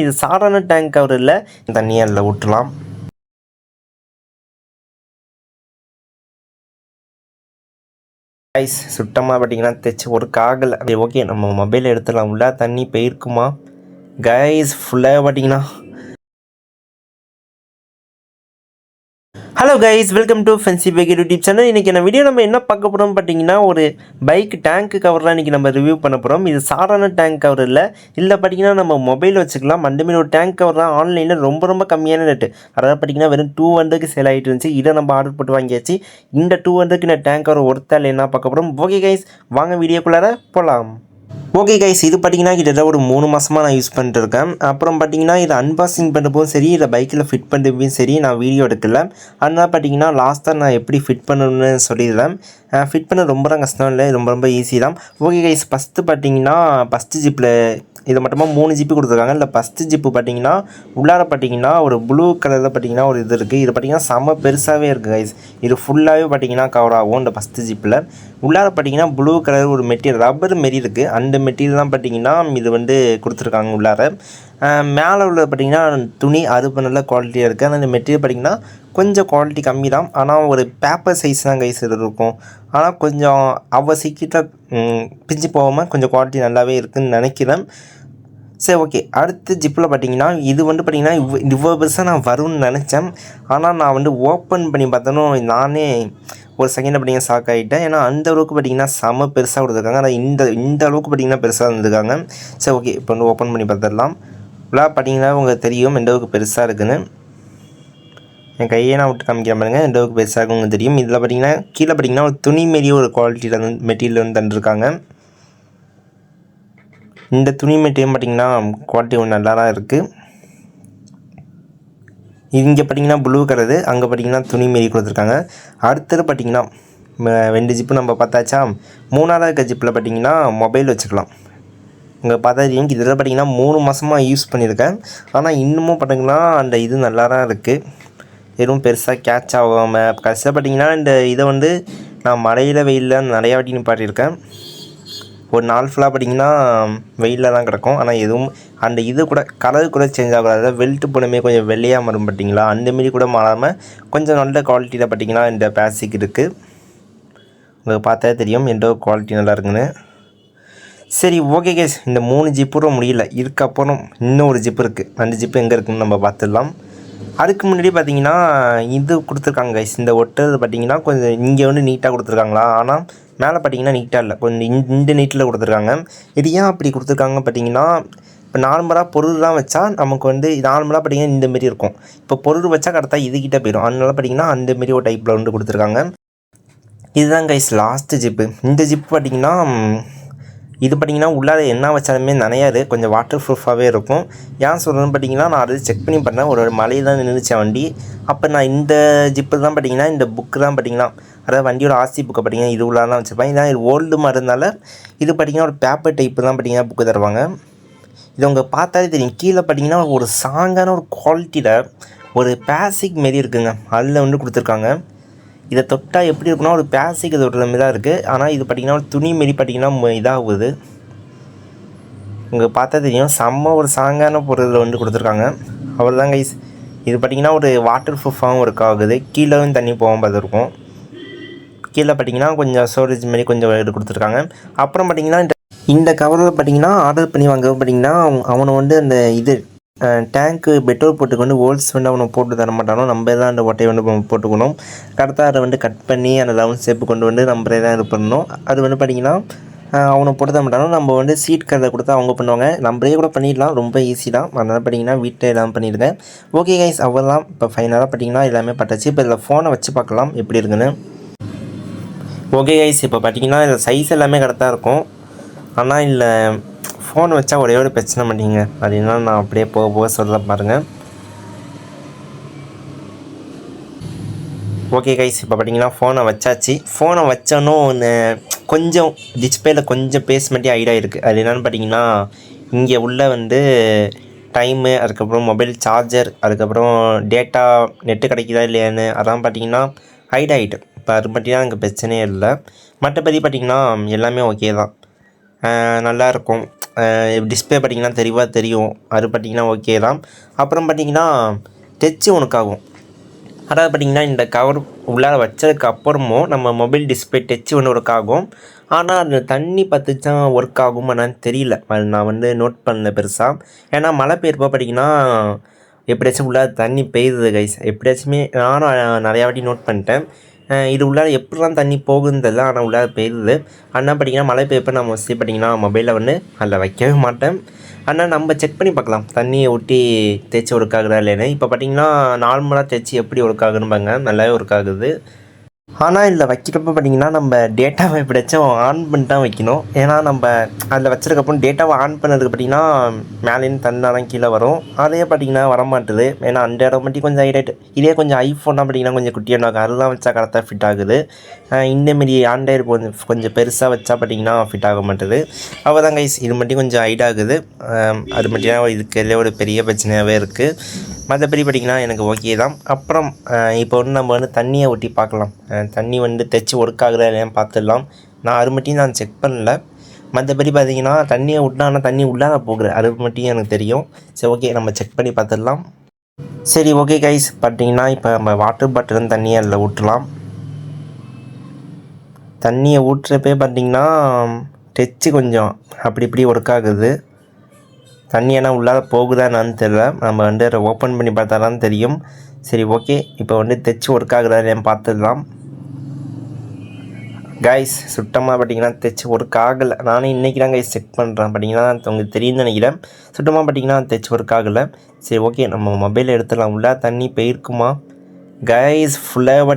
இது சாதாரண tank cover இல்லை, தண்ணியை அதில் விட்டுலாம். கைஸ் சுத்தமாக பார்த்தீங்கன்னா தைச்சி ஒரு காகலை. அது ஓகே, நம்ம மொபைல் எடுத்துடலாம். உள்ளே தண்ணி போயிருக்குமா கைஸ்? ஃபுல்லாக பார்த்தீங்கன்னா hello guys, welcome to fancy bike YouTube channel. இன்றைக்கி வீடியோ நம்ம என்ன பார்க்க போகிறோம் பார்த்தீங்கன்னா, ஒரு பைக் டேங்க் கவர்லாம் இன்றைக்கி நம்ம ரிவ்யூ பண்ண போகிறோம். இது சாதாரண டேங்க் கவர் இல்லை பார்த்தீங்கன்னா நம்ம மொபைல் வச்சுக்கலாம். அந்த மாதிரி ஒரு டேங்க் கவர் தான் ஆன்லைனில் ரொம்ப கம்மியான ரேட்டு. அதாவது பார்த்தீங்கன்னா வெறும் 200க்கு சேல் ஆகிட்டு இருந்துச்சு. இதை நம்ம ஆர்டர் போட்டு வாங்கியாச்சு. இந்த 200க்கு இந்த டேங்க் கவர் ஒருத்தா இல்லை என்ன பார்க்க போகிறோம். ஓகே கைஸ், வாங்க வீடியோக்குள்ளார போகலாம். ஓகே கைஸ், இது பார்த்தீங்கன்னா கிட்டத்தட்ட ஒரு 3 மாதமாக நான் யூஸ் பண்ணிட்டு இருக்கேன். அப்புறம் பார்த்தீங்கன்னா இதை அன்பாக்சிங் பண்ணுறப்போ சரி, இதை பைக்கில் ஃபிட் பண்ணுறப்பையும் சரி நான் வீடியோ எடுக்கல. அதனால் பார்த்தீங்கன்னா லாஸ்ட்டாக நான் எப்படி ஃபிட் பண்ணணும்னு சொல்லிடுறேன். ஃபிட் பண்ண ரொம்ப கஷ்டம் இல்லை, ரொம்ப ஈஸி தான். ஓகே கைஸ், ஃபஸ்ட்டு பார்த்தீங்கன்னா ஃபஸ்ட்டு ஜிப்பில் இதை மட்டுமா 3 ஜிப்பு கொடுத்துருக்காங்க. இல்லை ஃபஸ்ட்டு ஜிப்பு பார்த்தீங்கன்னா உள்ளார பார்த்தீங்கன்னா ஒரு ப்ளூ கலரில் பார்த்தீங்கன்னா ஒரு இது இருக்குது. இது பார்த்தீங்கன்னா செம்ம பெருசாகவே இருக்குது கைஸ். இது ஃபுல்லாகவே பார்த்தீங்கன்னா கவர் ஆகும். இந்த ஃபஸ்ட்டு ஜிப்பில் உள்ளார பார்த்தீங்கன்னா ப்ளூ கலர் ஒரு மெட்டீரியல் ரப்பர் மாரி இருக்குது. அந்த மெட்டீரியல் தான் பார்த்தீங்கன்னா இது கொடுத்துருக்காங்க உள்ளார. மேலே உள்ள பார்த்தீங்கன்னா துணி அறுப்பு நல்ல குவாலிட்டியாக இருக்குது. ஆனால் இந்த மெட்டீரியல் பார்த்தீங்கன்னா கொஞ்சம் குவாலிட்டி கம்மி தான். ஆனால் ஒரு பேப்பர் சைஸ் தான் கைஸ் இருக்கும். ஆனால் கொஞ்சம் சீக்கிரத்தில் பிஞ்சு போகாமல் கொஞ்சம் குவாலிட்டி நல்லாவே இருக்குதுன்னு நினைக்கிறேன். சரி ஓகே, அடுத்த ஜிப்பில் பார்த்தீங்கன்னா இது பார்த்தீங்கன்னா இவ்வளோ பெருசாக நான் வரும்னு நினச்சேன். ஆனால் நான் ஓப்பன் பண்ணி பார்த்தோம், நானே ஒரு செகண்டில் பார்த்தீங்கன்னா ஷாக் ஆகிட்டேன். ஏன்னா அந்த அளவுக்கு பார்த்தீங்கன்னா செம பெருசாக கொடுத்துருக்காங்க. ஆனால் இந்த அளவுக்கு பார்த்தீங்கன்னா பெருசாக இருந்திருக்காங்க. சரி ஓகே, இப்போ ஓப்பன் பண்ணி பார்த்துடலாம். இவ்வளோ பார்த்தீங்கன்னா உங்களுக்கு தெரியும் எந்த அளவுக்கு பெருசாக இருக்குதுன்னு. என் கையை நான் விட்டு காமிக்கிற பாருங்க, எந்த அளவுக்கு பெருசாக இருக்குன்னு தெரியும். இதில் பார்த்தீங்கன்னா கீழே பார்த்தீங்கன்னா ஒரு துணி மாரியே ஒரு குவாலிட்டியில் மெட்டீரியல் தந்துருக்காங்க. இந்த துணி மெட்டீரியல் பார்த்திங்கன்னா குவாலிட்டி நல்லா தான் இருக்குது. இங்கே பார்த்திங்கன்னா ப்ளூ கலரு, அங்கே பார்த்திங்கன்னா துணி மாரி கொடுத்துருக்காங்க. அடுத்தது பார்த்திங்கன்னா 2 ஜிப்பு நம்ம பார்த்தாச்சா. 3ஆவது இருக்க ஜிப்பில் பார்த்திங்கன்னா மொபைல் வச்சுக்கலாம். இங்கே பார்த்தா தெரியும், இதில் பார்த்திங்கன்னா 3 மாதமாக யூஸ் பண்ணியிருக்கேன். ஆனால் இன்னமும் பார்த்திங்கன்னா அந்த இது நல்லா தான் இருக்குது. எதுவும் பெருசாக கேட்ச் ஆகாமல் கடைசியாக பார்த்திங்கன்னா இந்த இதை நான் மழையில் வெயிலில் நிறையா வாட்டி நிப்பாட்டியிருக்கேன். ஒரு நாள் ஃபுல்லாக பார்த்திங்கன்னா வெயிலில் தான் கிடக்கும். ஆனால் எதுவும் அந்த இது கூட கலர் கூட சேஞ்ச் ஆகாது. வெல்ட்டு போனமே கொஞ்சம் வெள்ளையாக மாறும் பார்த்திங்களா, அந்தமாரி கூட மாறாமல் கொஞ்சம் நல்ல குவாலிட்டியில் பார்த்திங்கன்னா இந்த பிளாஸ்டிக் இருக்குது. உங்களுக்கு பார்த்தா தெரியும் எந்த குவாலிட்டி நல்லா இருக்குன்னு. சரி ஓகே கேஸ், இந்த 3 ஜிப்பும் முடியல. இதுக்கப்புறம் இன்னும் ஒரு ஜிப்பு இருக்குது. அந்த ஜிப்பு எங்கே இருக்குதுன்னு நம்ம பார்த்துடலாம். அதுக்கு முன்னாடி பார்த்தீங்கன்னா இது கொடுத்துருக்காங்க கைஸ். இந்த ஒட்டுறது பார்த்தீங்கன்னா கொஞ்சம் இங்கே நீட்டாக கொடுத்துருக்காங்களா, ஆனால் மேலே பார்த்தீங்கன்னா நீட்டாக இல்லை, கொஞ்சம் இந்த நீட்டில் கொடுத்துருக்காங்க. இது ஏன் அப்படி கொடுத்துருக்காங்க பார்த்தீங்கன்னா, இப்போ நார்மலாக பொருள் தான் வச்சா நமக்கு நார்மலாக பார்த்தீங்கன்னா இந்தமாரி இருக்கும். இப்போ பொருள் வச்சா கரெக்டாக இதுக்கிட்ட போயிடும். அதனால பார்த்தீங்கன்னா அந்தமாரி ஒரு டைப்பில் கொடுத்துருக்காங்க. இதுதான் கைஸ் லாஸ்ட்டு ஜிப்பு. இந்த ஜிப்பு பார்த்தீங்கன்னா இது பார்த்திங்கன்னா உள்ளார என்ன வச்சாலுமே நனையாது, கொஞ்சம் வாட்டர் ப்ரூஃபாகவே இருக்கும். ஏன் சொல்கிறேன்னு பார்த்தீங்கன்னா, நான் அது செக் பண்ணி பண்ணேன். ஒரு மழையில் தான் நின்றுச்சேன் வண்டி. அப்போ நான் இந்த ஜிப்பு தான் பார்த்தீங்கன்னா இந்த புக்கு தான் பார்த்தீங்கன்னா, அதாவது வண்டியோட ஆர்சி புக்கை பார்த்தீங்கன்னா இது உள்ளார தான் வச்சுருப்பேன். இதான் இது ஓல்டு மாதிரி இருந்தால இது பார்த்திங்கன்னா ஒரு பேப்பர் டைப்பு தான் பார்த்தீங்கன்னா புக்கு தருவாங்க. இது உங்கள் பார்த்தாலே தெரியும். கீழே பார்த்தீங்கன்னா ஒரு ஸ்ட்ராங்கான ஒரு குவாலிட்டியில் ஒரு பிளாஸ்டிக் மாரி இருக்குங்க, அதில் கொடுத்துருக்காங்க. இதை தொட்டால் எப்படி இருக்குன்னா ஒரு பிளாஸ்டிக் தொட்டுற மாதிரி தான் இருக்குது. ஆனால் இது பார்த்திங்கன்னா ஒரு துணி மாரி பார்த்திங்கன்னா இதாகுது. உங்களுக்கு பார்த்தா தெரியும் செம்ம ஒரு சாங்கான பொருள் கொடுத்துருக்காங்க. அவ்வளோ தான் கைஸ். இது பார்த்திங்கன்னா ஒரு வாட்டர் ப்ரூஃபாகவும் ஒர்க் ஆகுது. கீழேவும் தண்ணி போகாமல் பார்த்துருக்கும். கீழே பார்த்திங்கன்னா கொஞ்சம் ஸ்டோரேஜ் மாரி கொஞ்சம் இது கொடுத்துருக்காங்க. அப்புறம் பார்த்திங்கன்னா இந்த கவரில் பார்த்திங்கன்னா ஆர்டர் பண்ணி வாங்க பார்த்திங்கன்னா அவனை அந்த இது டேங்க்கு பெட்ரோல் போட்டுக்கு ஹோல்ஸ் அவனை போட்டு தர மாட்டானோ, நம்ம தான் அந்த ஒட்டையை போட்டுக்கணும். கரெக்டாக அதை கட் பண்ணி அந்த ரவுண்ட் ஷேப்பு கொண்டு நம்மளே தான் இது பண்ணணும். அது பார்த்திங்கன்னா அவனை போட்டு தர மாட்டானோ, நம்ம சீட் கதை கொடுத்தா அவங்க பண்ணுவாங்க. நம்மளே கூட பண்ணிடலாம், ரொம்ப ஈஸி தான். அதனால் பார்த்திங்கன்னா வீட்டில் எல்லாம் பண்ணியிருக்கேன். ஓகே கைஸ், அவ்வளோதான். இப்போ ஃபைனலாக பார்த்திங்கன்னா எல்லாமே பட்டாச்சு. இப்போ இதில் ஃபோனை வச்சு பார்க்கலாம் எப்படி இருக்குன்னு. ஓகே கைஸ், இப்போ பார்த்திங்கன்னா இதில் சைஸ் எல்லாமே கரெக்டாக இருக்கும். ஆனால் இல்லை ஃபோன் வச்சா ஒரே ஒரு பிரச்சனை பண்ணிங்க. அது என்ன, நான் அப்படியே போக சொல்ல பாருங்கள். ஓகே கைஸ், இப்போ பார்த்தீங்கன்னா ஃபோனை வச்சாச்சு. ஃபோனை வச்சோன்னும் கொஞ்சம் டிஸ்பிளேயில் கொஞ்சம் பேஸ்மெண்ட்டே ஹைடாக இருக்குது. அது என்னென்னு பார்த்தீங்கன்னா இங்கே உள்ள டைமு, அதுக்கப்புறம் மொபைல் சார்ஜர், அதுக்கப்புறம் டேட்டா நெட்டு கிடைக்குதா இல்லையான்னு அதான் பார்த்தீங்கன்னா ஹைட் ஆகிட்டு. இப்போ அது பார்த்தீங்கன்னா எனக்கு பிரச்சனையே இல்லை. மற்றபடி பார்த்திங்கன்னா எல்லாமே ஓகே தான், நல்லாயிருக்கும். டிஸ்பிளே பார்த்திங்கன்னா தெளிவாக தெரியும், அது பார்த்திங்கன்னா ஓகே தான். அப்புறம் பார்த்திங்கன்னா டச்சு ஒர்க் ஆகும். அதாவது பார்த்திங்கன்னா இந்த கவர் உள்ளார வச்சதுக்கு அப்புறமும் நம்ம மொபைல் டிஸ்பிளே டச்சு ஒர்க் ஆகும். ஆனால் அந்த தண்ணி பட்டுச்சா ஒர்க் ஆகுமா என்னன்னு தெரியல, அது நான் வந்து நோட் பண்ணல பெருசாக. ஏன்னா மழை பெய்யறப்போ பார்த்திங்கன்னா எப்படியாச்சும் உள்ளார தண்ணி பெய்யுது கைஸ், எப்படியாச்சுமே நானும் நிறையா வாட்டி நோட் பண்ணிட்டேன். இது உள்ளார எப்படிலாம் தண்ணி போகுதுன்னு தெரியல, ஆனால் உள்ளார பெய்யுது. ஆனால் பார்த்திங்கன்னா மழை பெய்யப்போ நான் மோஸ்ட்லி பார்த்திங்கன்னா மொபைலில் வந்து அதில் வைக்கவே மாட்டேன். ஆனால் நம்ம செக் பண்ணி பார்க்கலாம் தண்ணியை ஊற்றி தேய்ச்சி ஒர்க் ஆகுதா இல்லைன்னு. இப்போ பார்த்திங்கன்னா நார்மலாக தேய்ச்சி எப்படி ஒர்க் ஆகுதுன்னு பாருங்க, நல்லாவே ஒர்க் ஆகுது. ஆனால் இதில் வைக்கிறப்ப பார்த்திங்கன்னா நம்ம டேட்டாவை எப்படியாச்சும் ஆன் பண்ணி தான் வைக்கணும். ஏன்னா நம்ம அதில் வச்சதுக்கப்புறம் டேட்டாவை ஆன் பண்ணதுக்கு பார்த்திங்கன்னா மேலேருந்து தண்ணாலாம் கீழே வரும், அதே பார்த்திங்கன்னா வரமாட்டுது. ஏன்னா அந்த இடம் மட்டும் கொஞ்சம் ஹைலைட். இதே கொஞ்சம் ஐஃபோனாக பார்த்திங்கன்னா கொஞ்சம் குட்டியாக இருக்கும், அதெல்லாம் வச்சா கரெக்டாக ஃபிட் ஆகுது. இந்தமாரி ஆண்ட்ராய்டு கொஞ்சம் பெருசாக வச்சா பார்த்திங்கன்னா ஃபிட் ஆக மாட்டுது. அவள் தான் கைஸ், இது மட்டும் கொஞ்சம் ஹைட் ஆகுது. அது மட்டும் இதுக்கு ஒரு பெரிய பிரச்சனையாகவே இருக்குது. மற்றபடி பார்த்திங்கன்னா எனக்கு ஓகே தான். அப்புறம் இப்போ வந்து நம்ம வந்து தண்ணியை ஊற்றி பார்க்கலாம், தண்ணி வந்து தைச்சி ஒர்க் ஆகுதா இல்லையான்னு பார்த்துடலாம். நான் அது மட்டும் நான் செக் பண்ணல. மற்றபடி பார்த்திங்கன்னா தண்ணியை விட்டா ஆனால் தண்ணி உள்ளார போகுது, அது மட்டும் எனக்கு தெரியும். சரி ஓகே, நம்ம செக் பண்ணி பார்த்துடலாம். சரி ஓகே கைஸ், பார்த்திங்கன்னா இப்போ நம்ம வாட்டர் பாட்டில் தண்ணியை அதில் ஊற்றலாம். தண்ணியை ஊற்றுறப்பே பார்த்திங்கன்னா டச்சு கொஞ்சம் அப்படி இப்படி ஒர்க் ஆகுது. தண்ணி ஏன்னா உள்ளார போகுதா என்னான்னு தெரியல, நம்ம வந்து அதை ஓப்பன் பண்ணி பார்த்தா தான் தெரியும். சரி ஓகே, இப்போ வந்து தைச்சி ஒர்க் ஆகுதா இல்லையான்னு பார்த்துடலாம். கைஸ் சுத்தமாக பார்த்திங்கன்னா தைச்சி ஒர்க் ஆகலை. நானே இன்றைக்கி தான் கைஸ் செக் பண்ணுறேன். பார்த்திங்கன்னா உங்களுக்கு தெரியும்னு நினைக்கிறேன். சுத்தமாக பார்த்திங்கன்னா தைச்சி ஒர்க் ஆகலை. சரி ஓகே, நம்ம மொபைலில் எடுத்துடலாம். உள்ளே தண்ணி போயிருக்குமா கைஸ்? ஃபுல்லாக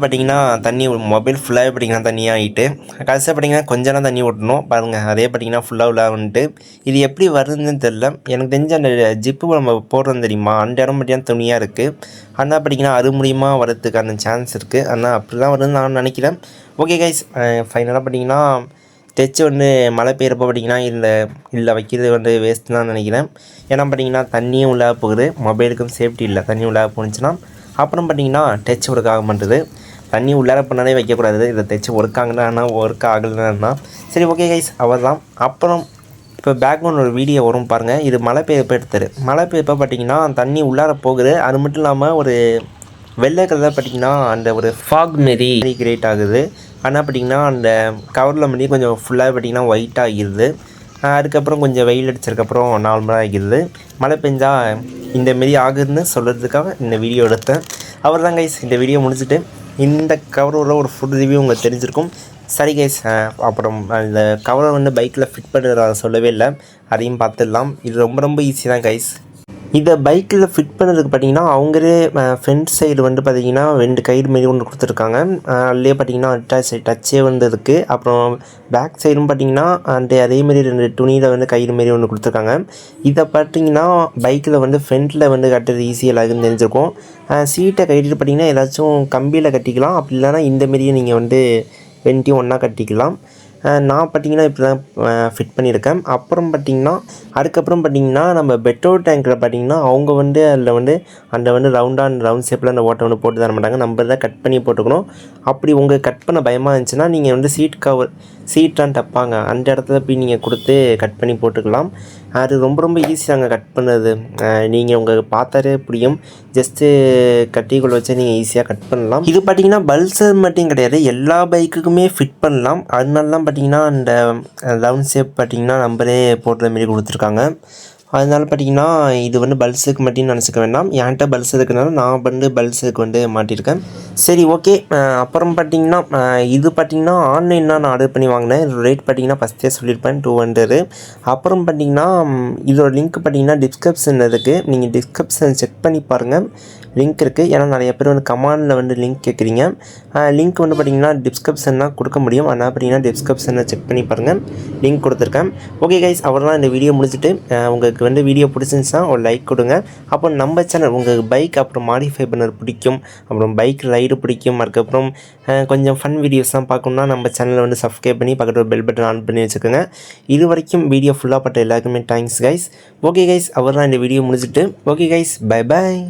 பார்த்திங்கன்னா தண்ணி மொபைல் ஃபுல்லாகவே பார்த்திங்கன்னா தண்ணியாக ஆகிட்டு கடைசியாக பார்த்திங்கன்னா கொஞ்சம் தான் தண்ணி ஓட்டணும் பாருங்கள். அதே பார்த்திங்கன்னா ஃபுல்லாக வந்துட்டு இது எப்படி வருதுன்னு தெரில. எனக்கு தெரிஞ்ச அந்த ஜிப்பு நம்ம போடுறோம் தெரியுமா, அந்த இடம் பார்த்திங்கன்னா துணியாக இருக்குது. ஆனால் பார்த்திங்கன்னா அது மூலிமா வரதுக்கான சான்ஸ் இருக்குது. ஆனால் அப்படி தான் வருதுன்னு நான் நினைக்கிறேன். ஓகே கைஸ், ஃபைனலாக பார்த்திங்கன்னா தைச்சி வந்து மழை பெய்யறப்போ பார்த்திங்கன்னா இல்லை வைக்கிறது வந்து வேஸ்ட்டு தான் நினைக்கிறேன். ஏன்னா பார்த்திங்கன்னா தண்ணியும் உள்ளாக போகுது, மொபைலுக்கும் சேஃப்டி இல்லை. தண்ணி உள்ளாக போணுச்சுன்னா அப்புறம் பார்த்திங்கன்னா டச் ஒர்க் ஆக மாட்டுது. தண்ணி உள்ளார பண்ணாலே வைக்கக்கூடாது. இதை தைச்சி ஒர்க் ஆகுனா ஒர்க் ஆகலைன்னா சரி ஓகே கைஸ், அவர் தான். அப்புறம் இப்போ பேக்ரவுண்ட் ஒரு வீடியோ வரும் பாருங்கள். இது மழை பெய்யப்போ எடுத்தார். மழை பெய்யப்போ பார்த்திங்கன்னா தண்ணி உள்ளார போகுது. அது மட்டும் இல்லாமல் ஒரு வெள்ளை கலரில் பார்த்திங்கன்னா அந்த ஒரு ஃபாக் மாரி கிரியேட் ஆகுது. ஆனால் பார்த்திங்கன்னா அந்த கவரில் மாரி கொஞ்சம் ஃபுல்லாக பார்த்திங்கன்னா ஒயிட்டாக ஆகிடுது. அதுக்கப்புறம் கொஞ்சம் வெயில் அடித்ததுக்கப்புறம் நார்மலாக ஆகிடுது. மழை பெஞ்சால் இந்தமாரி ஆகுதுன்னு சொல்கிறதுக்காக இந்த வீடியோ எடுத்தேன். அவர் தான் கைஸ், இந்த வீடியோ முடிச்சுட்டு இந்த கவரோட ஒரு ஃபுல் ரிவ்யூ உங்களுக்கு தெரிஞ்சிருக்கும். சரி கைஸ், அப்புறம் அந்த கவரை வந்து பைக்கில் ஃபிட் பண்ணுறத சொல்லவே இல்லை, அதையும் பார்த்துடலாம். இது ரொம்ப ரொம்ப ஈஸி தான் கைஸ். இதை பைக்கில் ஃபிட் பண்ணுறதுக்கு பார்த்திங்கன்னா அவங்களே ஃப்ரண்ட் சைடு வந்து பார்த்திங்கன்னா 2 கயிறு மாரி ஒன்று கொடுத்துருக்காங்க. அதுலேயே பார்த்திங்கன்னா டச்சே வந்து இருக்குது. அப்புறம் பேக் சைடும் பார்த்திங்கன்னா அதேமாரி 2 துணியில் வந்து கயிறு மாரி ஒன்று கொடுத்துருக்காங்க. இதை பார்த்திங்கன்னா பைக்கில் வந்து ஃப்ரண்ட்டில் வந்து கட்டுறது ஈஸியாக எல்லாருக்கும் தெரிஞ்சிருக்கும். சீட்டை கட்டிட்டு பார்த்திங்கன்னா ஏதாச்சும் கம்பியில் கட்டிக்கலாம், அப்படி இல்லைனா இந்தமாரியே நீங்கள் வந்து 2த்தையும் ஒன்றா கட்டிக்கலாம். நான் பார்த்திங்கன்னா இப்படி தான் ஃபிட் பண்ணியிருக்கேன். அப்புறம் பார்த்திங்கன்னா அதுக்கப்புறம் பார்த்திங்கன்னா நம்ம பெட்ரோல் டேங்கில் பார்த்திங்கன்னா அவங்க வந்து அதில் வந்து ரவுண்ட் ஷேப்பில் அந்த ஓட்டை வந்து போட்டு தர மாட்டாங்க, நம்ம தான் கட் பண்ணி போட்டுக்கணும். அப்படி உங்களுக்கு கட் பண்ண பயமாக இருந்துச்சுன்னா நீங்கள் வந்து சீட்டான் தப்பாங்க, அந்த இடத்துல போய் நீங்கள் கொடுத்து கட் பண்ணி போட்டுக்கலாம். அது ரொம்ப ரொம்ப ஈஸியாங்க கட் பண்ணுறது. நீங்கள் உங்களுக்கு பார்த்தாலே புரியும். ஜஸ்ட்டு கட்டிக்குள்ளே வச்சு நீங்கள் ஈஸியாக கட் பண்ணலாம். இது பார்த்திங்கன்னா பல்சர் மட்டும் கிடையாது, எல்லா பைக்குக்குமே ஃபிட் பண்ணலாம். அதனாலலாம் பார்த்திங்கன்னா அந்த ரவுண்ட் ஷேப் பார்த்திங்கன்னா நம்பரே போடுற மாரி கொடுத்துருக்காங்க. அதனால பார்த்திங்கன்னா இது வந்து பல்ஸுக்கு மட்டும் நினச்சிக்க வேண்டாம். என்கிட்ட பல்ஸ் இருக்கிறனால நான் வந்து பல்ஸுக்கு வந்து மாட்டியிருக்கேன். சரி ஓகே. அப்புறம் பார்த்திங்கன்னா இது பார்த்திங்கன்னா ஆன்லைனில் நான் ஆர்டர் பண்ணி வாங்கினேன். ரேட் பார்த்திங்கன்னா ஃபஸ்ட்டே சொல்லியிருப்பேன் 200. அப்புறம் பார்த்திங்கன்னா இதோட லிங்க் பார்த்திங்கன்னா டிஸ்கிரிப்ஷன் இருக்குது, நீங்கள் டிஸ்கிரிப்ஷன் செக் பண்ணி பாருங்கள், லிங்க் இருக்குது. ஏன்னா நிறைய பேர் வந்து கமெண்டில் வந்து லிங்க் கேட்குறீங்க. லிங்க் வந்து பார்த்திங்கன்னா டிஸ்கிரிப்ஷன் தான் கொடுக்க முடியும். அதனால் பார்த்திங்கன்னா டிஸ்கிரிப்ஷனை செக் பண்ணி பாருங்கள், லிங்க் கொடுத்துருக்கேன். ஓகே கைஸ், அவ்வளோதான் இந்த வீடியோ முடிச்சுட்டு உங்களுக்கு வந்து வீடியோ பிடிச்சிருந்துச்சுன்னா ஒரு லைக் கொடுங்க. அப்புறம் நம்ம சேனல் உங்களுக்கு பைக் அப்புறம் மாடிஃபை பண்ணது பிடிக்கும், அப்புறம் பைக் ரைடு பிடிக்கும், அதுக்கப்புறம் கொஞ்சம் ஃபன் வீடியோஸ்லாம் பார்க்கணுன்னா நம்ம சேனலை வந்து சப்ஸ்கிரைப் பண்ணி பக்கத்தில் பெல் பட்டன் ஆன் பண்ணி வச்சுக்கோங்க. இது வரைக்கும் வீடியோ ஃபுல்லாக பட்ட எல்லாருக்குமே தேங்க்ஸ் கைஸ். ஓகே கைஸ், அவ்வளோதான் இந்த வீடியோ முடிச்சுட்டு ஓகே கைஸ், பை பாய்.